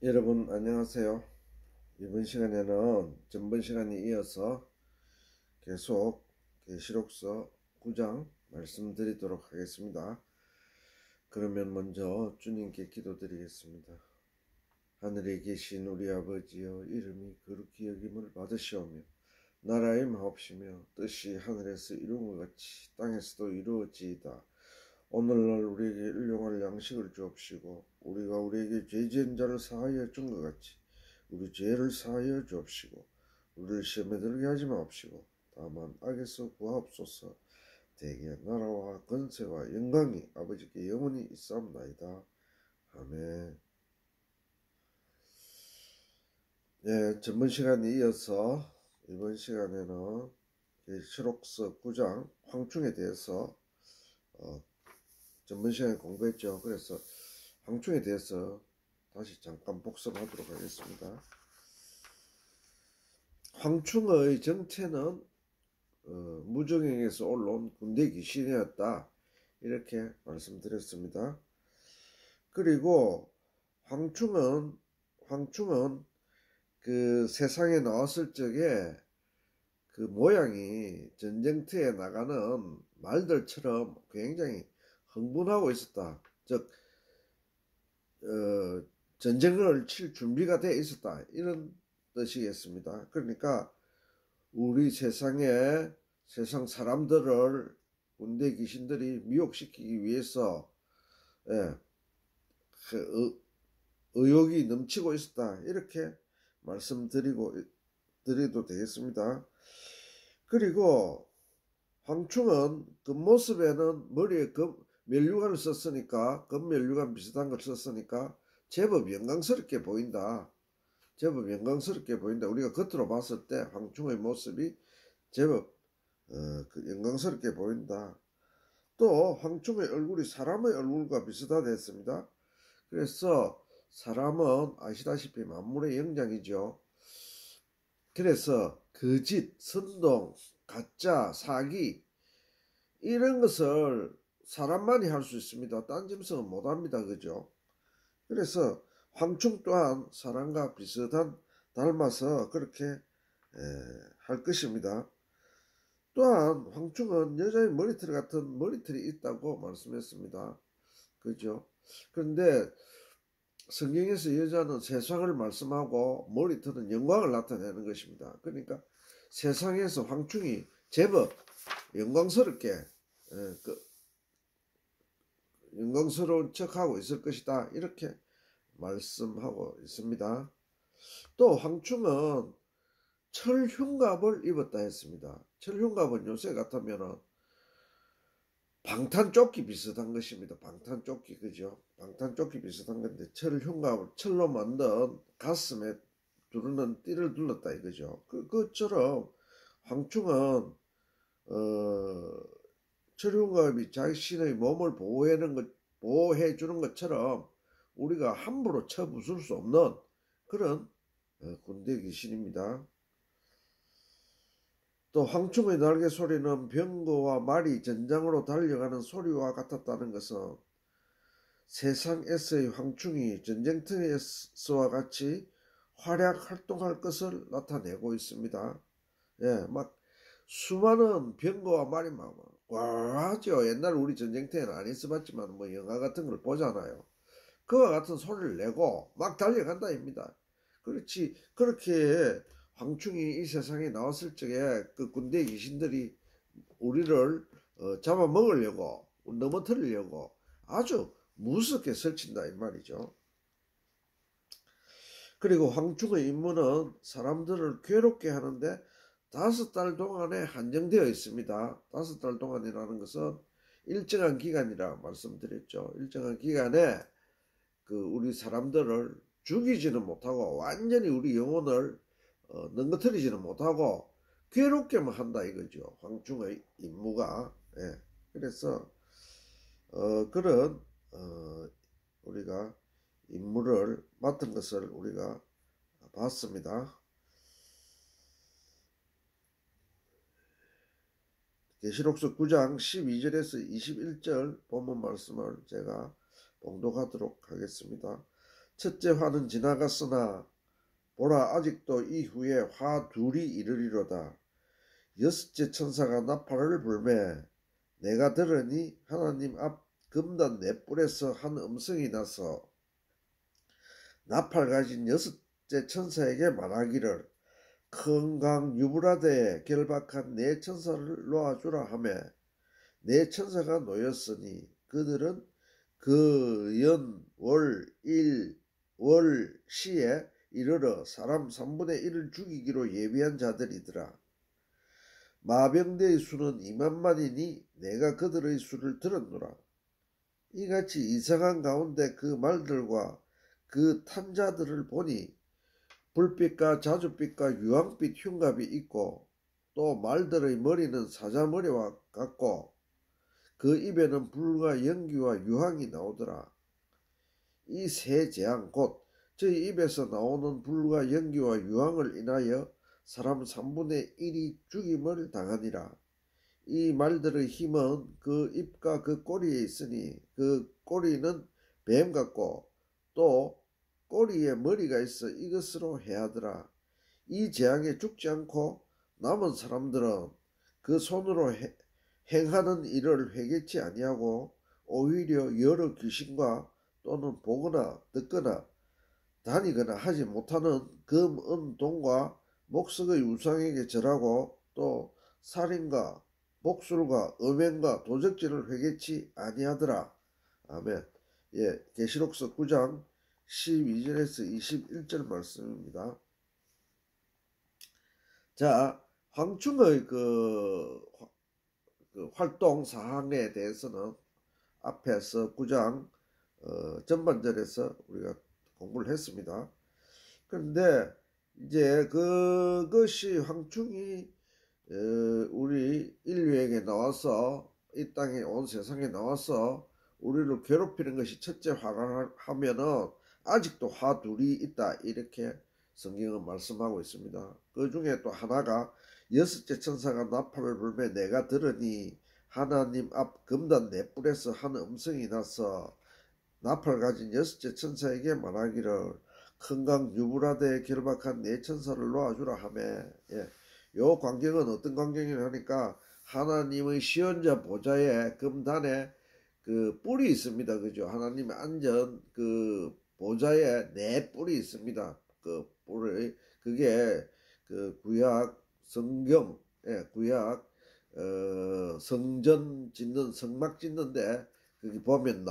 여러분 안녕하세요. 이번 시간에는 전번 시간에 이어서 계속 계시록서 9장 말씀드리도록 하겠습니다. 그러면 먼저 주님께 기도드리겠습니다. 하늘에 계신 우리 아버지여, 이름이 거룩히 여김을 받으시오며 나라의 마옵시며 뜻이 하늘에서 이룬 것 같이 땅에서도 이루어지이다. 오늘날 우리에게 일용할 양식을 주옵시고 우리가 우리에게 죄 지은 자를 사하여 준 것 같이 우리 죄를 사하여 주옵시고 우리를 시험에 들게 하지 마옵시고 다만 악에서 구하옵소서. 대개 나라와 권세와 영광이 아버지께 영원히 있사옵나이다. 아멘. 네, 전번 시간에 이어서 이번 시간에는 계시록서 9장 황충에 대해서 전번 시간에 공부했죠. 그래서 황충에 대해서 다시 잠깐 복습하도록 하겠습니다. 황충의 정체는 무정행에서 올라온 군대 귀신이었다, 이렇게 말씀드렸습니다. 그리고 황충은 그 세상에 나왔을 적에 그 모양이 전쟁터에 나가는 말들처럼 굉장히 흥분하고 있었다. 즉 전쟁을 칠 준비가 돼 있었다, 이런 뜻이겠습니다. 그러니까 우리 세상 사람들을 군대 귀신들이 미혹시키기 위해서 의욕이 넘치고 있었다, 이렇게 드려도 되겠습니다. 그리고 황충은 그 모습에는 머리에 면류관을 썼으니까, 금면류관 비슷한 걸 썼으니까 제법 영광스럽게 보인다. 우리가 겉으로 봤을 때 황충의 모습이 제법 영광스럽게 보인다. 또 황충의 얼굴이 사람의 얼굴과 비슷하다 했습니다. 그래서 사람은 아시다시피 만물의 영장이죠. 그래서 거짓, 선동, 가짜, 사기, 이런 것을 사람만이 할 수 있습니다. 딴 짐승은 못합니다. 그죠? 그래서 황충 또한 사람과 닮아서 그렇게 할 것입니다. 또한 황충은 여자의 머리털 같은 머리털이 있다고 말씀했습니다. 그죠? 그런데 성경에서 여자는 세상을 말씀하고 머리털은 영광을 나타내는 것입니다. 그러니까 세상에서 황충이 제법 영광스럽게 영광스러운 척하고 있을 것이다, 이렇게 말씀하고 있습니다. 또 황충은 철흉갑을 입었다 했습니다. 철흉갑은 요새 같으면 방탄조끼 비슷한 것입니다. 방탄조끼, 그죠? 방탄조끼 비슷한 건데 철흉갑을 철로 만든 가슴에 두르는 띠를 둘렀다 이거죠. 그것처럼 황충은 철흉갑이 자신의 몸을 보호해 주는 것처럼 우리가 함부로 쳐부술 수 없는 그런 군대 귀신입니다. 또 황충의 날개 소리는 병거와 말이 전장으로 달려가는 소리와 같았다는 것은 세상에서의 황충이 전쟁터에서와 같이 활약 활동할 것을 나타내고 있습니다. 막 수많은 병거와 말이 막 꽈하죠. 옛날 우리 전쟁터에는 안 있어봤지만 뭐 영화 같은 걸 보잖아요. 그와 같은 소리를 내고 막 달려간다입니다. 그렇지, 그렇게 황충이 이 세상에 나왔을 적에 그 군대 귀신들이 우리를 잡아먹으려고, 넘어뜨리려고 아주 무섭게 설친다 이 말이죠. 그리고 황충의 임무는 사람들을 괴롭게 하는데 5달 동안에 한정되어 있습니다. 5달 동안이라는 것은 일정한 기간이라 말씀드렸죠. 일정한 기간에 우리 사람들을 죽이지는 못하고 완전히 우리 영혼을 넘어뜨리지는 못하고 괴롭게만 한다 이거죠. 황충의 임무가. 그래서 그런 우리가 임무를 맡은 것을 우리가 봤습니다. 계시록서 9장 12절에서 21절 본문 말씀을 제가 봉독하도록 하겠습니다. 첫째 화는 지나갔으나 보라 아직도 이후에 화 둘이 이르리로다. 여섯째 천사가 나팔을 불매 내가 들으니 하나님 앞 금단 네 뿔에서 한 음성이 나서 나팔 가진 여섯째 천사에게 말하기를 큰 강 유브라데에 결박한 네 천사를 놓아주라 하며 네 천사가 놓였으니 그들은 그 연, 월, 일, 월, 시에 이르러 사람 3분의 1을 죽이기로 예비한 자들이더라. 마병대의 수는 2만만이니 내가 그들의 수를 들었노라. 이같이 이상한 가운데 그 말들과 그 탄자들을 보니 불빛과 자줏빛과 유황빛 흉갑이 있고 또 말들의 머리는 사자머리와 같고 그 입에는 불과 연기와 유황이 나오더라. 이 세 재앙 곧 저희 입에서 나오는 불과 연기와 유황을 인하여 사람 3분의 1이 죽임을 당하니라. 이 말들의 힘은 그 입과 그 꼬리에 있으니 그 꼬리는 뱀 같고 또 꼬리에 머리가 있어 이것으로 해하더라. 이 재앙에 죽지 않고 남은 사람들은 그 손으로 행하는 일을 회개치 아니하고 오히려 여러 귀신과 또는 보거나 듣거나 다니거나 하지 못하는 금, 은, 동과 목석의 우상에게 절하고 또 살인과 복술과 음행과 도적질을 회개치 아니하더라. 아멘. 예, 계시록서 9장 12절에서 21절 말씀입니다. 자, 황충의 그 활동 사항에 대해서는 앞에서 9장 전반절에서 우리가 공부를 했습니다. 그런데 이제 그것이 황충이 우리 인류에게 나와서 이 땅에 온 세상에 나와서 우리를 괴롭히는 것이 첫째 화가 하면은 아직도 화 둘이 있다 이렇게 성경은 말씀하고 있습니다. 그 중에 또 하나가 여섯째 천사가 나팔을 불매 내가 들으니 하나님 앞 금단 네 뿔에서 한 음성이 나서 나팔 가진 여섯째 천사에게 말하기를 큰 강 유브라데에 결박한 네 천사를 놓아주라 하며 예. 요 광경은 어떤 광경이냐 하니까 하나님의 시언자 보좌에 금단에 그 뿔이 있습니다. 그죠? 하나님의 앉은 그 보좌에 네 뿔이 있습니다. 그 뿔이 그게 그 구약 성경 구약 성전 짓는 성막 짓는데 거기 보면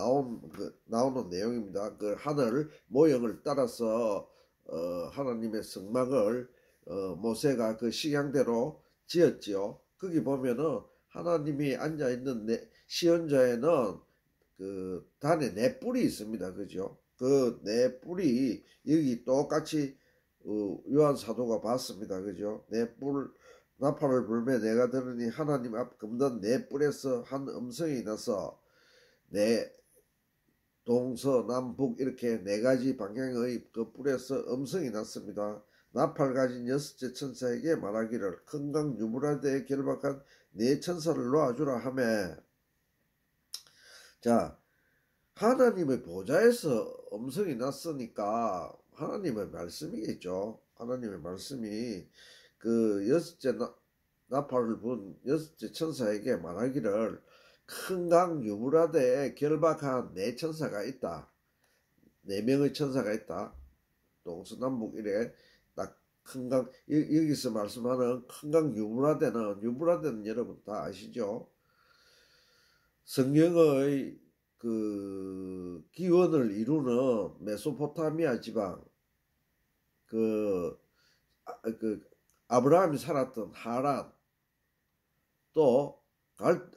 나오는 내용입니다. 그 하늘 모형을 따라서 하나님의 성막을 모세가 그 식양대로 지었지요. 거기 보면은 하나님이 앉아 있는 시언자에는 그 단에 네 뿔이 있습니다. 그죠? 그 네 뿔이 여기 똑같이 요한 사도가 봤습니다. 그죠? 네 뿔 나팔을 불매 내가 들으니 하나님 앞 금단 네 뿔에서 한 음성이 나서 네 동서남북 이렇게 네 가지 방향의 그 뿔에서 음성이 났습니다. 나팔 가진 여섯째 천사에게 말하기를 큰 강 유브라데에 결박한 네 천사를 놓아주라 하며 자 하나님의 보좌에서 음성이 났으니까 하나님의 말씀이겠죠. 하나님의 말씀이 그 여섯째 나팔을 분 여섯째 천사에게 말하기를 큰 강 유브라데에 결박한 네 천사가 있다. 네 명의 천사가 있다. 동서남북 이래 딱 큰 강 여기서 말씀하는 큰 강 유브라데는 여러분 다 아시죠? 성경의 그 기원을 이루는 메소포타미아 지방 그 아브라함이 살았던 하란 또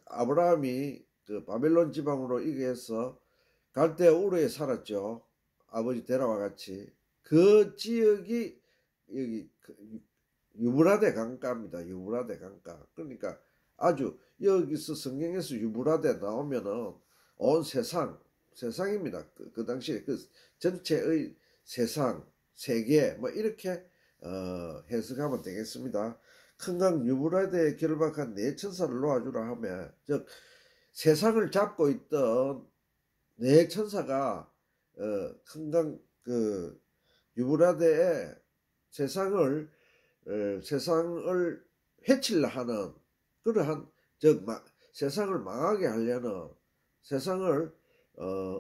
아브라함이 그 바벨론 지방으로 이겨서 갈대아 우르에 살았죠. 아버지 데라와 같이 그 지역이 여기 유브라데 강가입니다. 유브라데 강가. 그러니까 아주 여기서 성경에서 유브라데 나오면은 온 세상입니다. 그 당시에 그 전체의 세상 세계 뭐 이렇게 해석하면 되겠습니다. 큰 강 유브라데에 결박한 네 천사를 놓아주라 하며 즉 세상을 잡고 있던 네 천사가 큰 강 그 유브라데에 세상을 해치려 하는 그러한 세상을 망하게 하려는 세상을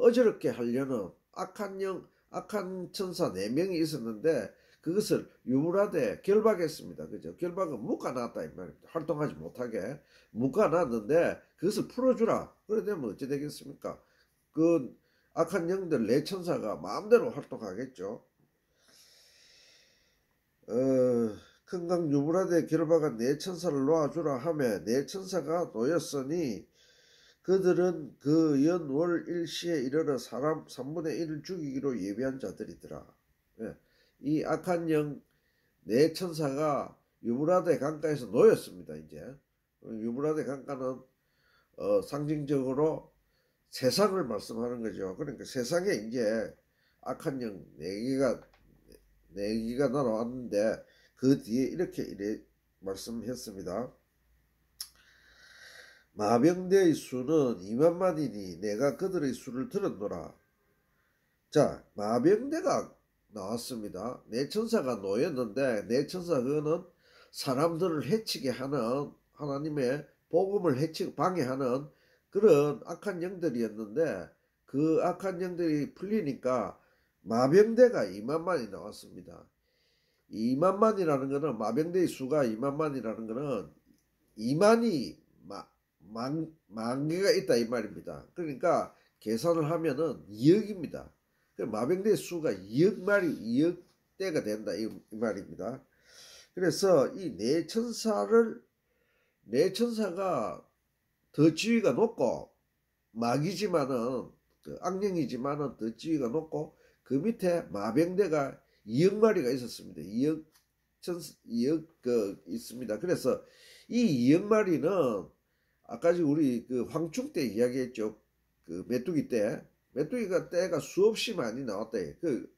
어지럽게 하려는 악한 천사 4명이 있었는데 그것을 유브라데 결박했습니다. 그죠? 결박은 묶어놨다 이 말입니다. 활동하지 못하게 묶어놨는데 그것을 풀어주라. 그래 되면 어찌 되겠습니까? 그 악한 영들 4천사가 마음대로 활동하겠죠. 큰강 유브라데 결박한 4천사를 놓아주라 하며 4천사가 놓였으니 그들은 그 연월 일시에 이르러 사람 3분의 1을 죽이기로 예비한 자들이더라. 예. 이 악한 영 4천사가 유브라데 강가에서 놓였습니다. 이제 유브라데 강가는 상징적으로 세상을 말씀하는 거죠. 그러니까 세상에 이제 악한 영 4개가 날아왔는데 그 뒤에 이래 말씀했습니다. 마병대의 수는 2만만이니 내가 그들의 수를 들었노라. 자, 마병대가 나왔습니다. 4천사가 놓였는데 4천사 그거는 사람들을 해치게 하는 하나님의 복음을 해치고 방해하는 그런 악한 영들이었는데 그 악한 영들이 풀리니까 마병대가 2만만이 나왔습니다. 2만만이라는 것은 마병대의 수가 2만만이라는 것은 2만이 만 개가 있다 이 말입니다. 그러니까 계산을 하면은 2억입니다. 마병대의 수가 2억 마리, 2억 대가 된다 이 말입니다. 그래서 이 4천사가 더 지위가 높고 마귀지만은 악령이지만은 더 지위가 높고 그 밑에 마병대가 2억 마리가 있었습니다. 2억 있습니다. 그래서 이 2억 마리는 아까 우리 그 황충 때 이야기했죠. 그 메뚜기 때가 수없이 많이 나왔다. 그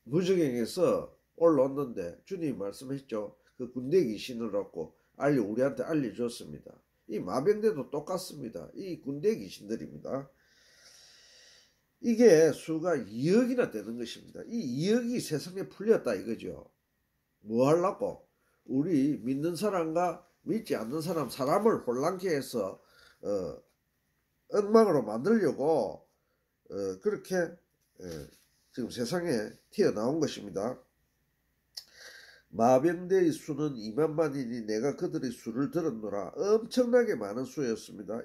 무적행에서 올라왔는데 주님이 말씀했죠. 그 군대 귀신을 얻고 우리한테 알려줬습니다. 이 마병대도 똑같습니다. 이 군대 귀신들입니다. 이게 수가 2억이나 되는 것입니다. 이 2억이 세상에 풀렸다 이거죠. 뭐 하려고? 우리 믿는 사람과 믿지 않는 사람을 혼란케 해서 엉망으로 만들려고 그렇게 지금 세상에 튀어나온 것입니다. 마병대의 수는 2만만이니 내가 그들의 수를 들었노라. 엄청나게 많은 수였습니다.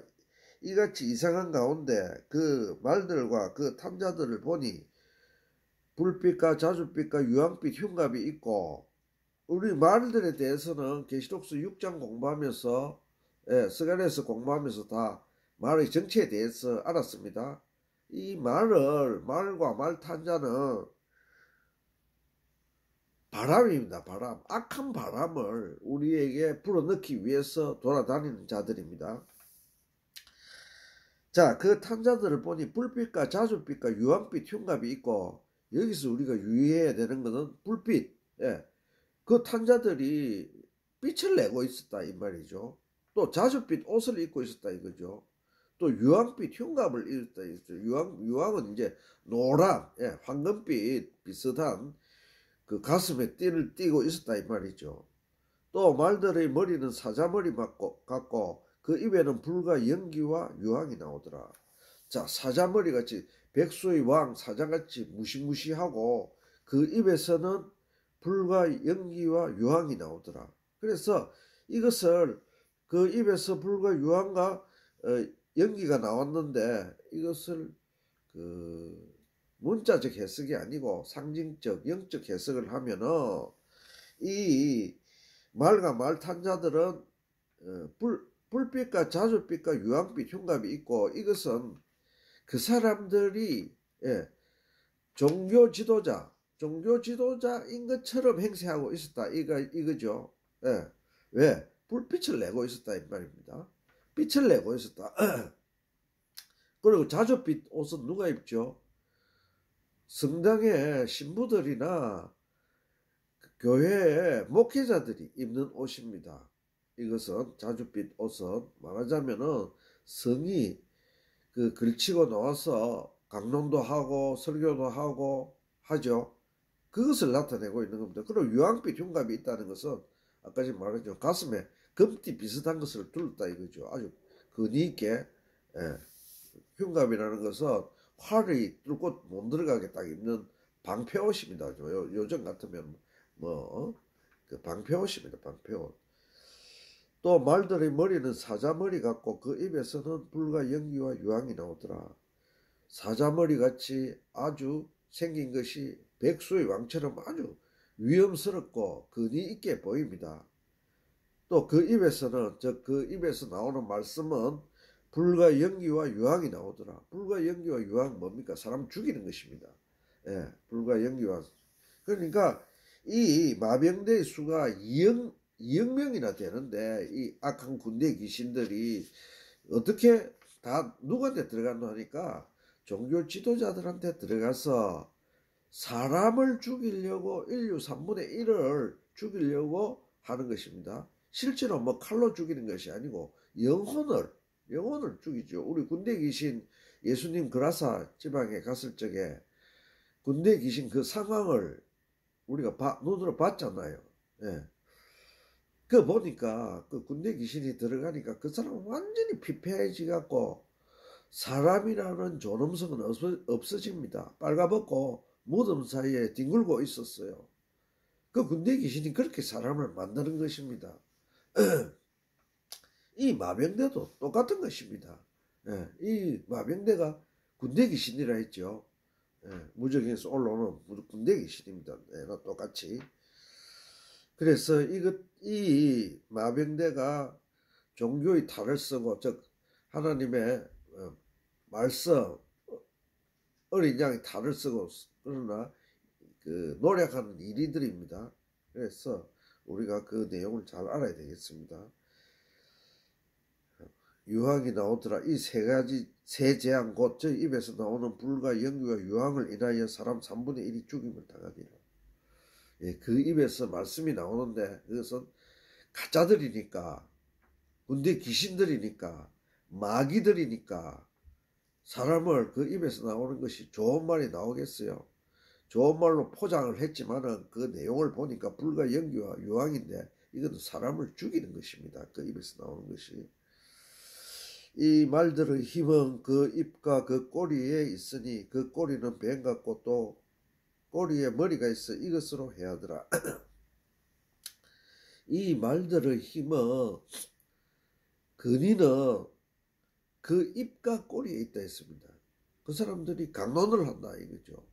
이같이 이상한 가운데 그 말들과 그 탐자들을 보니 불빛과 자줏빛과 유황빛 흉갑이 있고 우리 말들에 대해서는 계시록서 6장 공부하면서 스가랴서 공부하면서 다 말의 정체에 대해서 알았습니다. 이 말과 말 탄자는 바람입니다. 바람. 악한 바람을 우리에게 불어넣기 위해서 돌아다니는 자들입니다. 자, 그 탄자들을 보니 불빛과 자줏빛과 유황빛 흉갑이 있고 여기서 우리가 유의해야 되는 것은 불빛. 그 탄자들이 빛을 내고 있었다 이 말이죠. 또 자줏빛 옷을 입고 있었다 이거죠. 또 유황빛 흉갑을 입었다 이거죠. 유황은 이제 노란, 황금빛 비슷한 그 가슴에 띠를 띠고 있었다 이 말이죠. 또 말들의 머리는 사자머리 같고 그 입에는 불과 연기와 유황이 나오더라. 자, 사자머리 같이 백수의 왕 사자같이 무시무시하고 그 입에서는 불과 연기와 유황이 나오더라. 그래서 이것을 그 입에서 불과 유황과 연기가 나왔는데 이것을 그 문자적 해석이 아니고 상징적 영적 해석을 하면은 이 말과 말 탄자들은 불빛과 자줏빛과 유황빛 흉갑이 있고 이것은 그 사람들이 종교 지도자인 것처럼 행세하고 있었다 이거죠. 왜? 불빛을 내고 있었다 이 말입니다. 빛을 내고 있었다. 그리고 자줏빛 옷은 누가 입죠? 성당의 신부들이나 교회의 목회자들이 입는 옷입니다. 이것은 자줏빛 옷은 말하자면은 성이 그 걸치고 나와서 강론도 하고 설교도 하고 하죠. 그것을 나타내고 있는 겁니다. 그리고 유황빛 흉감이 있다는 것은 아까 지금 말했죠. 가슴에 금띠 비슷한 것을 둘렀다 이거죠. 아주 근위 있게. 예. 흉감이라는 것은 활이 뚫고 못 들어가게 딱 입는 방패옷입니다. 요즘 같으면 그 방패옷입니다. 방패옷. 또 말들의 머리는 사자머리 같고 그 입에서는 불과 연기와 유황이 나오더라. 사자머리 같이 아주 생긴 것이 백수의 왕처럼 아주 위험스럽고 근위 있게 보입니다. 또 그 입에서는 그 입에서 나오는 말씀은 불과 연기와 유황이 나오더라. 불과 연기와 유황 뭡니까? 사람 죽이는 것입니다. 예, 불과 연기와. 그러니까 이 마병대의 수가 2억 명이나 되는데 이 악한 군대 귀신들이 어떻게 다 누구한테 들어간다 하니까 종교 지도자들한테 들어가서 사람을 죽이려고 인류 3분의 1을 죽이려고 하는 것입니다. 실제로 뭐 칼로 죽이는 것이 아니고 영혼을 죽이죠. 우리 군대 귀신 예수님 그라사 지방에 갔을 적에 군대 귀신 그 상황을 우리가 눈으로 봤잖아요. 예. 그 보니까 그 군대 귀신이 들어가니까 그 사람은 완전히 피폐해지 갖고 사람이라는 존엄성은 없어집니다. 빨가벗고 무덤 사이에 뒹굴고 있었어요. 그 군대 귀신이 그렇게 사람을 만드는 것입니다. 이 마병대도 똑같은 것입니다. 예, 이 마병대가 군대 귀신이라 했죠. 예, 무적에서 올라오는 군대 귀신입니다. 예, 똑같이. 그래서 이 마병대가 종교의 탈을 쓰고 즉 하나님의 말씀 어린 양의 탈을 쓰고 그러나 그 노력하는 일이들입니다. 그래서 우리가 그 내용을 잘 알아야 되겠습니다. 유황이 나오더라. 이 세 재앙 곧 저 입에서 나오는 불과 연기와 유황을 인하여 사람 3분의 1이 죽임을 당하니라. 예, 그 입에서 말씀이 나오는데 그것은 가짜들이니까 군대 귀신들이니까 마귀들이니까 사람을 그 입에서 나오는 것이 좋은 말이 나오겠어요. 좋은 말로 포장을 했지만은 그 내용을 보니까 불과 연기와 유황인데 이것은 사람을 죽이는 것입니다. 그 입에서 나오는 것이. 이 말들의 힘은 그 입과 그 꼬리에 있으니 그 꼬리는 뱀 같고 또 꼬리에 머리가 있어 이것으로 해하더라. 이 말들의 힘은 근위는 그 입과 꼬리에 있다 했습니다. 그 사람들이 강론을 한다 이거죠.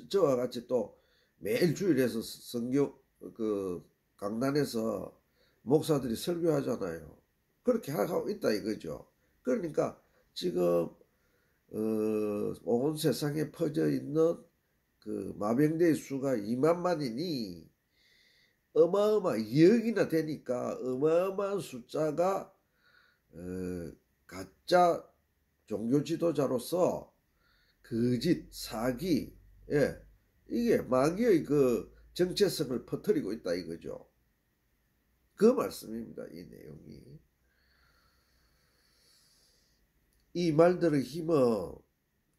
저와 같이 또 매일 주일에서 성경 그 강단에서 목사들이 설교하잖아요. 그렇게 하고 있다 이거죠. 그러니까 지금 온 세상에 퍼져 있는 그 마병대의 수가 2만만이니 어마어마 2억이나 되니까 어마어마한 숫자가 가짜 종교 지도자로서 거짓, 사기, 예, 이게 마귀의 그 정체성을 퍼뜨리고 있다 이거죠. 그 말씀입니다. 이 내용이. 이 말들의 힘은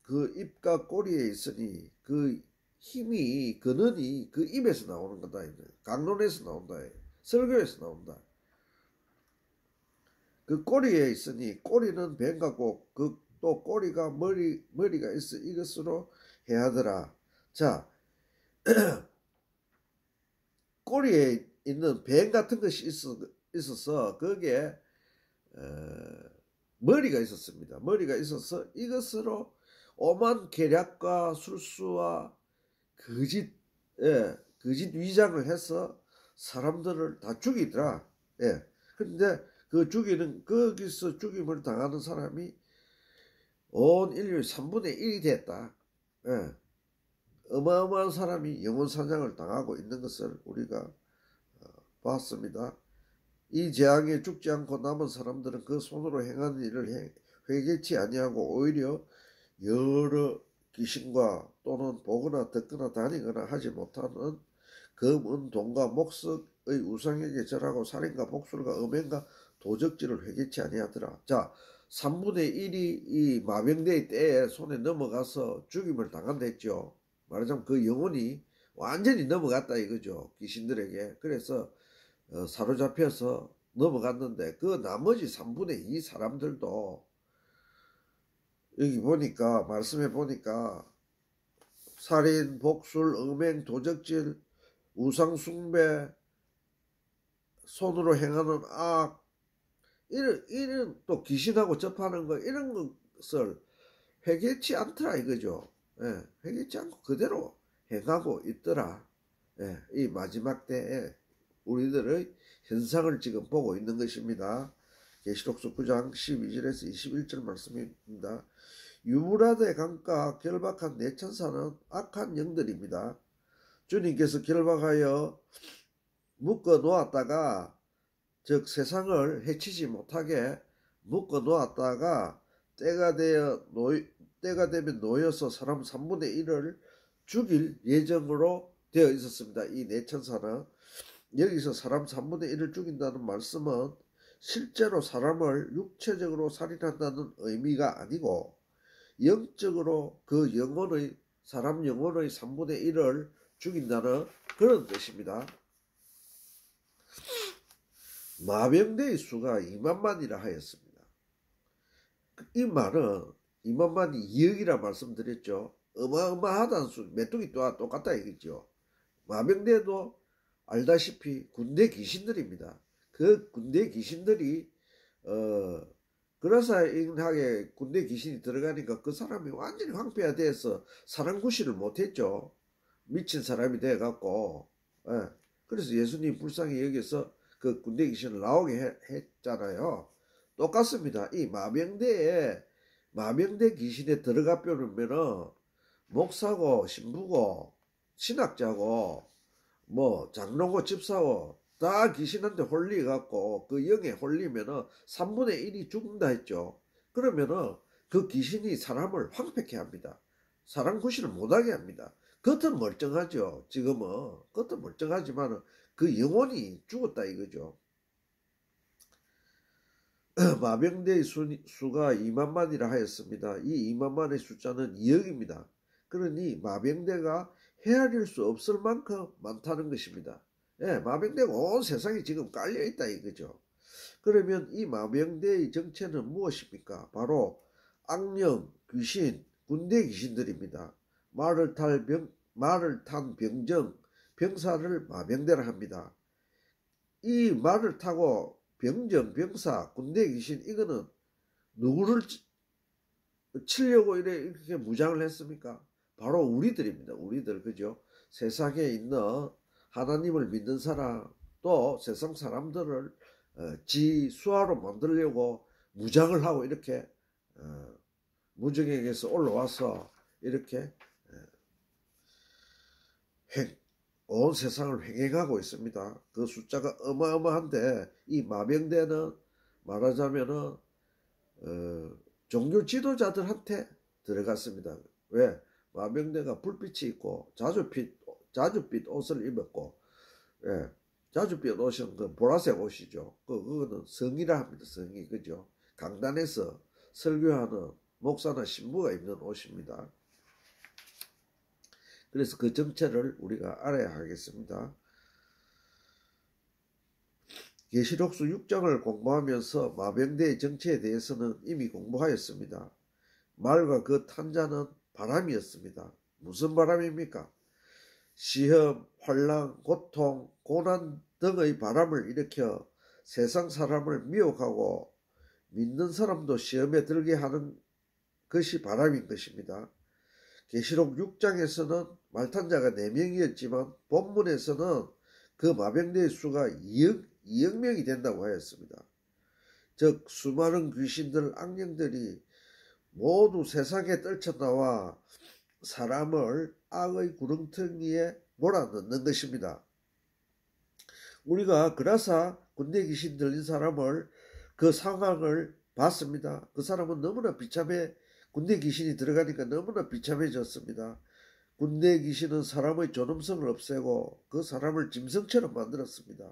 그 입과 꼬리에 있으니 그 힘이 근원이 그 입에서 나오는 거다. 강론에서 나온다. 설교에서 나온다. 그 꼬리에 있으니 꼬리는 뱀 같고 그 또 꼬리가 머리가 있어 이것으로 해하더라. 자, 꼬리에 있는 뱀 같은 것이 있어서 거기에 머리가 있었습니다. 머리가 있어서 이것으로 오만 계략과 술수와 거짓 위장을 해서 사람들을 다 죽이더라. 예. 근데 거기서 죽임을 당하는 사람이 온 인류의 3분의 1이 됐다. 예. 어마어마한 사람이 영혼 사냥을 당하고 있는 것을 우리가 봤습니다. 이 재앙에 죽지 않고 남은 사람들은 그 손으로 행하는 일을 회개치 아니하고 오히려 여러 귀신과 또는 보거나 듣거나 다니거나 하지 못하는 금, 은, 돈과 목석의 우상에게 절하고 살인과 복술과 음행과 도적질을 회개치 아니하더라. 자, 3분의 1이 이 마병대의 때에 손에 넘어가서 죽임을 당한다 했죠. 말하자면 그 영혼이 완전히 넘어갔다 이거죠. 귀신들에게. 그래서 사로잡혀서 넘어갔는데 그 나머지 3분의 2 사람들도 여기 보니까 말씀해 보니까 살인, 복술, 음행, 도적질, 우상숭배, 손으로 행하는 악, 이런 또 귀신하고 접하는 거 이런 것을 회개치 않더라 이거죠. 예, 회개치 않고 그대로 행하고 있더라. 예, 이 마지막 때에 우리들의 현상을 지금 보고 있는 것입니다. 계시록서 9장 12절에서 21절 말씀입니다. 유브라데 강가 결박한 네 천사는 악한 영들입니다. 주님께서 결박하여 묶어 놓았다가 즉 세상을 해치지 못하게 묶어 놓았다가 때가 되면 놓여서 사람 3분의 1을 죽일 예정으로 되어 있었습니다. 이 네 천사는 여기서 사람 3분의 1을 죽인다는 말씀은 실제로 사람을 육체적으로 살인한다는 의미가 아니고 영적으로 그 영혼의 사람 영혼의 3분의 1을 죽인다는 그런 뜻입니다. 마병대의 수가 2만만이라 하였습니다. 이 말은 2만만이 2억이라 말씀드렸죠. 어마어마하다는 수, 메뚜기 또한 똑같다 이거죠. 마병대도 알다시피 군대 귀신들입니다. 그 군대 귀신들이 그라사인하게 군대 귀신이 들어가니까 그 사람이 완전히 황폐화돼서 사랑구실을 못했죠. 미친 사람이 돼갖고. 예. 그래서 예수님 불쌍히 여기서 그 군대 귀신을 나오게 했잖아요. 똑같습니다. 이 마병대 귀신에 들어가 버리면은 목사고 신부고 신학자고 뭐 장로고 집사고 다 귀신한테 홀리갖고 그 영에 홀리면은 3분의 1이 죽는다 했죠. 그러면은 그 귀신이 사람을 황폐케 합니다. 사람 구실을 못하게 합니다. 겉은 멀쩡하죠. 지금은 겉은 멀쩡하지만 그 영혼이 죽었다 이거죠. 마병대의 수가 2만만이라 하였습니다. 이 2만만의 숫자는 2억입니다. 그러니 마병대가 헤아릴 수 없을 만큼 많다는 것입니다. 예, 마병대가 온 세상에 지금 깔려있다 이거죠. 그러면 이 마병대의 정체는 무엇입니까? 바로 악령, 귀신, 군대 귀신들입니다. 말을 탄 병정, 병사를 마병대라 합니다. 이 말을 타고 병정, 병사, 군대 귀신 이거는 누구를 치려고 이렇게 무장을 했습니까? 바로 우리들입니다. 우리들 그죠? 세상에 있는 하나님을 믿는 사람 또 세상 사람들을 지 수하로 만들려고 무장을 하고 이렇게 무정에게서 올라와서 이렇게 온 세상을 횡행하고 있습니다. 그 숫자가 어마어마한데 이 마병대는 말하자면은 종교 지도자들한테 들어갔습니다. 왜? 마병대가 불빛이 있고 자줏빛 옷을 입었고, 예, 자줏빛 옷은 그 보라색 옷이죠. 그거는 성이라 합니다. 성이 그죠? 강단에서 설교하는 목사나 신부가 입는 옷입니다. 그래서 그 정체를 우리가 알아야 하겠습니다. 계시록서 6장을 공부하면서 마병대의 정체에 대해서는 이미 공부하였습니다. 말과 그 탄자는 바람이었습니다. 무슨 바람입니까? 시험, 환난, 고통, 고난 등의 바람을 일으켜 세상 사람을 미혹하고 믿는 사람도 시험에 들게 하는 것이 바람인 것입니다. 계시록 6장에서는 말탄자가 4명이었지만 본문에서는 그 마병대의 수가 2억 명이 된다고 하였습니다. 즉 수많은 귀신들, 악령들이 모두 세상에 떨쳐나와 사람을 악의 구렁텅이에 몰아넣는 것입니다. 우리가 그라사 군대 귀신 들린 사람을 그 상황을 봤습니다. 그 사람은 너무나 비참해 군대 귀신이 들어가니까 너무나 비참해졌습니다. 군대 귀신은 사람의 존엄성을 없애고 그 사람을 짐승처럼 만들었습니다.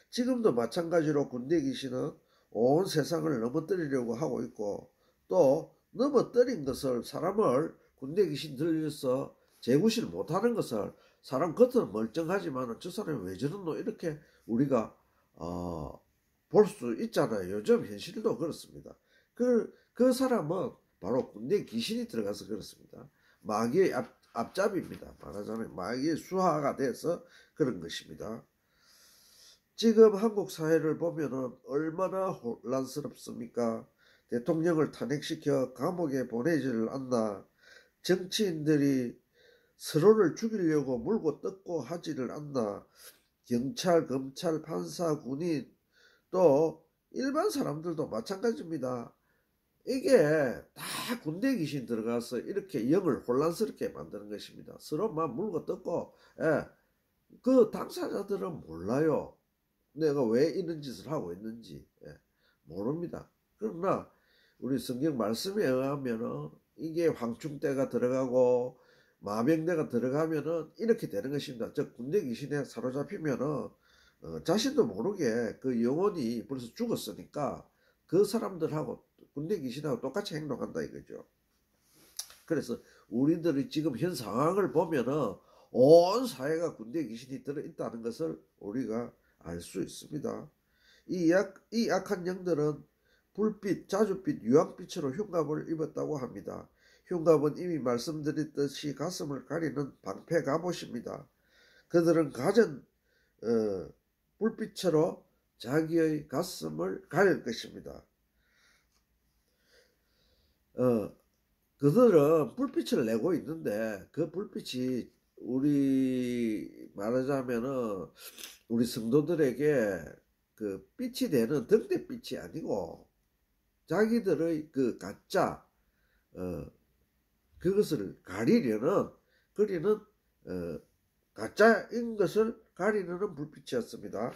지금도 마찬가지로 군대 귀신은 온 세상을 넘어뜨리려고 하고 있고, 또 넘어뜨린 것을, 사람을 군대 귀신 들려서 재구실 못하는 것을, 사람 겉은 멀쩡하지만 저 사람이 왜 저러노 이렇게 우리가 볼 수 있잖아요. 요즘 현실도 그렇습니다. 그 사람은 바로 군대 귀신이 들어가서 그렇습니다. 마귀의 앞잡이입니다. 말하자면 마귀의 수하가 돼서 그런 것입니다. 지금 한국 사회를 보면은 얼마나 혼란스럽습니까? 대통령을 탄핵시켜 감옥에 보내지를 않나? 정치인들이 서로를 죽이려고 물고 뜯고 하지를 않나? 경찰, 검찰, 판사, 군인, 또 일반 사람들도 마찬가지입니다. 이게 다 군대 귀신 들어가서 이렇게 영을 혼란스럽게 만드는 것입니다. 서로 막 물고 뜯고, 그 당사자들은 몰라요. 내가 왜 이런 짓을 하고 있는지 모릅니다. 그러나 우리 성경 말씀에 의하면은 이게 황충대가 들어가고 마병대가 들어가면은 이렇게 되는 것입니다. 즉 군대 귀신에 사로잡히면은 자신도 모르게 그 영혼이 벌써 죽었으니까 그 사람들하고 군대 귀신하고 똑같이 행동한다 이거죠. 그래서 우리들이 지금 현 상황을 보면은 온 사회가 군대 귀신이 들어있다는 것을 우리가 알 수 있습니다. 이 악한 영들은 불빛, 자줏빛, 유황빛으로 흉갑을 입었다고 합니다. 흉갑은 이미 말씀드렸듯이 가슴을 가리는 방패 갑옷입니다. 그들은 가진 불빛으로 자기의 가슴을 가릴 것입니다. 그들은 불빛을 내고 있는데 그 불빛이 우리 말하자면은 우리 성도들에게 그 빛이 되는 등대빛이 아니고 자기들의 그 가짜 그것을 가리려는 가짜인 것을 가리려는 불빛이었습니다.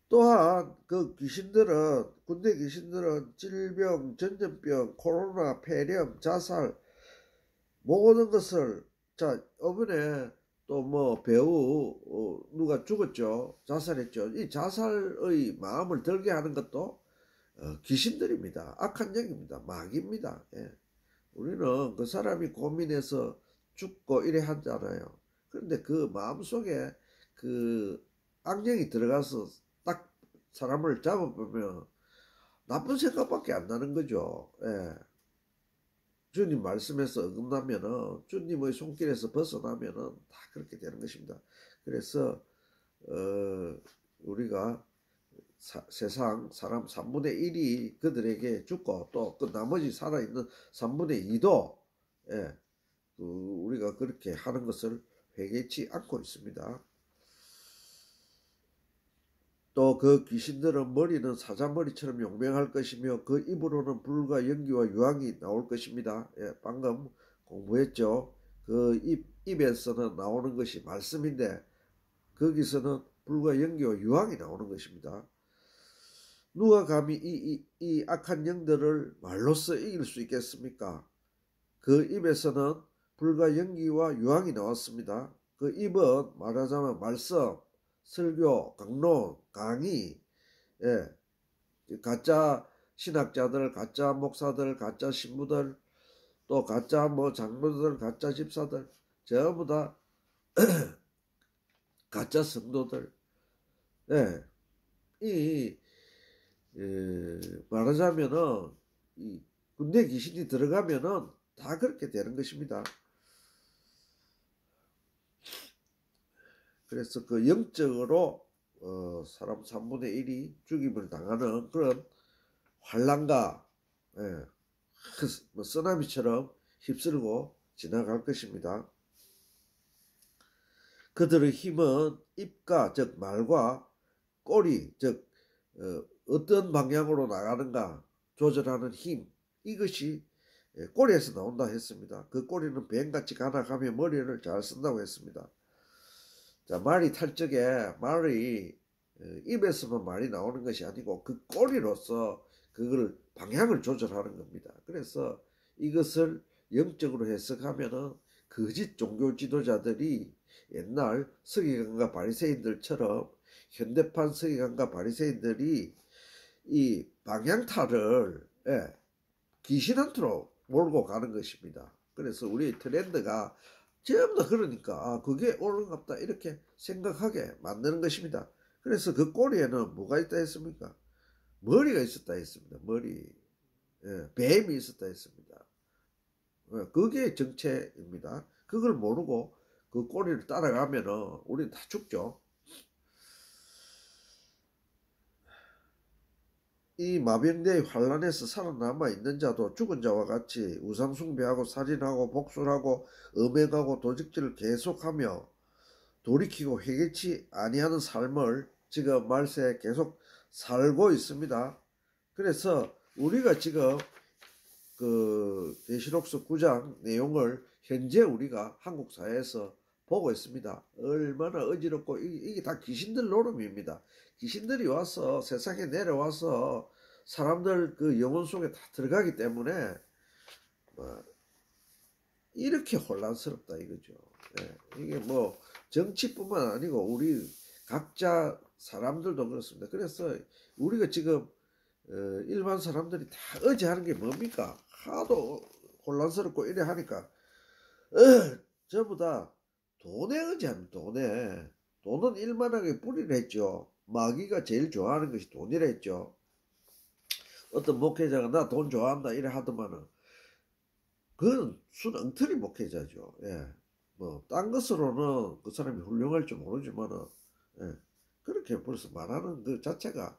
또한 그 귀신들은 군대 귀신들은 질병, 전염병, 코로나, 폐렴, 자살 모든 것을 이번에 또 뭐 배우 누가 죽었죠. 자살했죠. 이 자살의 마음을 들게 하는 것도 귀신들입니다. 악한 영입니다. 마귀입니다. 우리는 그 사람이 고민해서 죽고 이래 하잖아요. 그런데 그 마음속에 그 악령이 들어가서 딱 사람을 잡아보면 나쁜 생각밖에 안 나는 거죠. 주님 말씀에서 어긋나면은 주님의 손길에서 벗어나면은 다 그렇게 되는 것입니다. 그래서 우리가 세상 사람 3분의 1이 그들에게 죽고 또 그 나머지 살아있는 3분의 2도 우리가 그렇게 하는 것을 회개치 않고 있습니다. 또 그 귀신들은 머리는 사자머리처럼 용맹할 것이며 그 입으로는 불과 연기와 유황이 나올 것입니다. 방금 공부했죠. 그 입에서는 나오는 것이 말씀인데 거기서는 불과 연기와 유황이 나오는 것입니다. 누가 감히 이 악한 영들을 말로써 이길 수 있겠습니까? 그 입에서는 불과 연기와 유황이 나왔습니다. 그 입은 말하자면 말씀, 설교, 강론, 강의, 가짜 신학자들, 가짜 목사들, 가짜 신부들, 또 가짜 장로들, 가짜 집사들, 전부 다 가짜 성도들. 말하자면은 이 군대 귀신이 들어가면은 다 그렇게 되는 것입니다. 그래서 그 영적으로 사람 3분의 1이 죽임을 당하는 그런 환란과 쓰나미처럼 휩쓸고 지나갈 것입니다. 그들의 힘은 입과 즉 말과 꼬리 즉 어떤 방향으로 나가는가 조절하는 힘 이것이 꼬리에서 나온다 했습니다. 그 꼬리는 뱀같이 가나가며 머리를 잘 쓴다고 했습니다. 자, 말이 탈 적에 말이 입에서만 말이 나오는 것이 아니고 그 꼬리로서 그걸 방향을 조절하는 겁니다. 그래서 이것을 영적으로 해석하면은 거짓 종교 지도자들이 옛날 서기관과 바리새인들처럼 현대판 서기관과 바리새인들이 이 방향타를 귀신한테로 몰고 가는 것입니다. 그래서 우리 트렌드가 전부 다 그러니까 그게 옳은갑다 이렇게 생각하게 만드는 것입니다. 그래서 그 꼬리에는 뭐가 있다 했습니까? 머리가 있었다 했습니다. 머리. 뱀이 있었다 했습니다. 그게 정체입니다. 그걸 모르고 그 꼬리를 따라가면은 우리는 다 죽죠. 이 마병대의 환란에서 살아남아 있는 자도 죽은 자와 같이 우상숭배하고 살인하고 복술하고 음행하고 도적질을 계속하며 돌이키고 회개치 아니하는 삶을 지금 말세에 계속 살고 있습니다. 그래서 우리가 지금 그 계시록서 9장 내용을 현재 우리가 한국 사회에서 보고 있습니다. 얼마나 어지럽고 이게 다 귀신들 노름입니다. 귀신들이 와서 세상에 내려와서 사람들 그 영혼 속에 다 들어가기 때문에 이렇게 혼란스럽다 이거죠. 이게 뭐 정치뿐만 아니고 우리 각자 사람들도 그렇습니다. 그래서 우리가 지금 일반 사람들이 다 의지하는 게 뭡니까? 하도 혼란스럽고 이래 하니까 전부 다 돈에 의지합니다. 돈은 일만하게 뿌리를 했죠. 마귀가 제일 좋아하는 것이 돈이라 했죠. 어떤 목회자가 나 돈 좋아한다 이래 하더만은 그건 순 엉터리 목회자죠. 뭐 딴 것으로는 그 사람이 훌륭할지 모르지만은 그렇게 벌써 말하는 그 자체가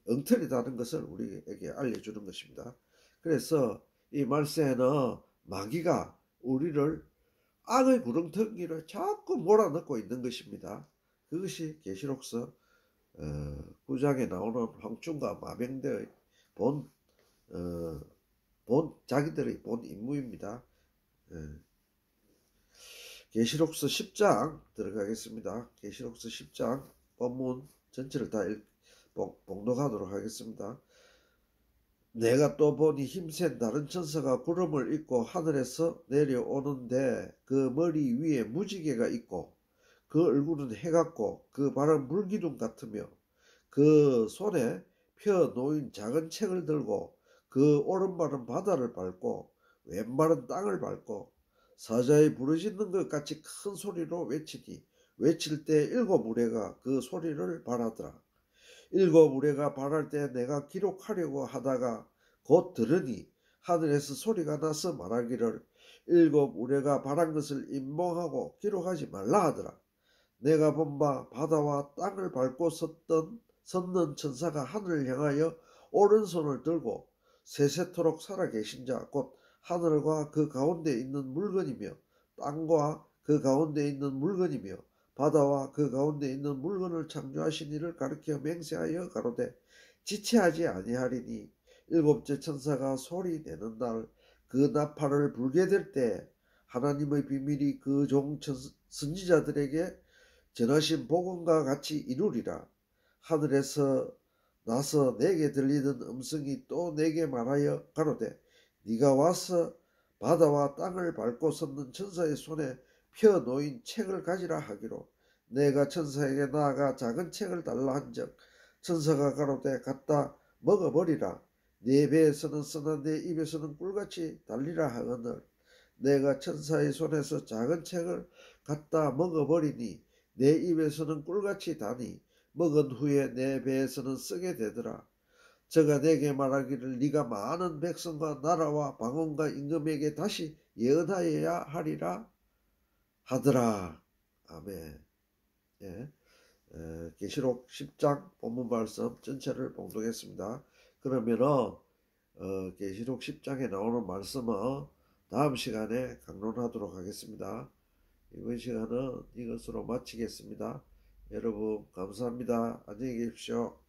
엉터리다는 것을 우리에게 알려주는 것입니다. 그래서 이 말세에는 마귀가 우리를 악의 구렁텅이로 자꾸 몰아넣고 있는 것입니다. 그것이 계시록서 9장에 나오는 황충과 마병대의 자기들의 본 임무입니다. 계시록서 10장 들어가겠습니다. 계시록서 10장 본문 전체를 다 봉독하도록 하겠습니다. 내가 또 보니 힘센 다른 천사가 구름을 입고 하늘에서 내려오는데 그 머리 위에 무지개가 있고 그 얼굴은 해 같고 그 발은 물기둥 같으며 그 손에 펴 놓인 작은 책을 들고 그 오른발은 바다를 밟고 왼발은 땅을 밟고 사자의 부르짖는 것 같이 큰 소리로 외치니 외칠 때 7 우레가 그 소리를 발하더라. 7 우레가 발할 때 내가 기록하려고 하다가 곧 들으니 하늘에서 소리가 나서 말하기를 7 우레가 발한 것을 임몽하고 기록하지 말라 하더라. 내가 본 바 바다와 땅을 밟고 섰는 천사가 하늘을 향하여 오른손을 들고 세세토록 살아계신 자 곧 하늘과 그 가운데 있는 물건이며 땅과 그 가운데 있는 물건이며 바다와 그 가운데 있는 물건을 창조하신 이를 가리켜 맹세하여 가로되 지체하지 아니하리니 7째 천사가 소리 내는 날 그 나팔을 불게 될 때 하나님의 비밀이 그 종 선지자들에게 전하신 복음과 같이 이루리라. 하늘에서 나서 내게 들리는 음성이 또 내게 말하여 가로되 네가 와서 바다와 땅을 밟고 섰는 천사의 손에 펴 놓인 책을 가지라 하기로 내가 천사에게 나아가 작은 책을 달라 한즉 천사가 가로되 갖다 먹어버리라. 네 배에서는 쓰나 내 입에서는 꿀같이 달리라 하거늘 내가 천사의 손에서 작은 책을 갖다 먹어버리니 내 입에서는 꿀같이 다니 먹은 후에 내 배에서는 쓰게 되더라. 저가 내게 말하기를 네가 많은 백성과 나라와 방언과 임금에게 다시 예언하여야 하리라 하더라. 아멘. 계시록 10장 본문 말씀 전체를 봉독했습니다. 그러면은 계시록 10장에 나오는 말씀은 다음 시간에 강론하도록 하겠습니다. 이번 시간은 이것으로 마치겠습니다. 여러분 감사합니다. 안녕히 계십시오.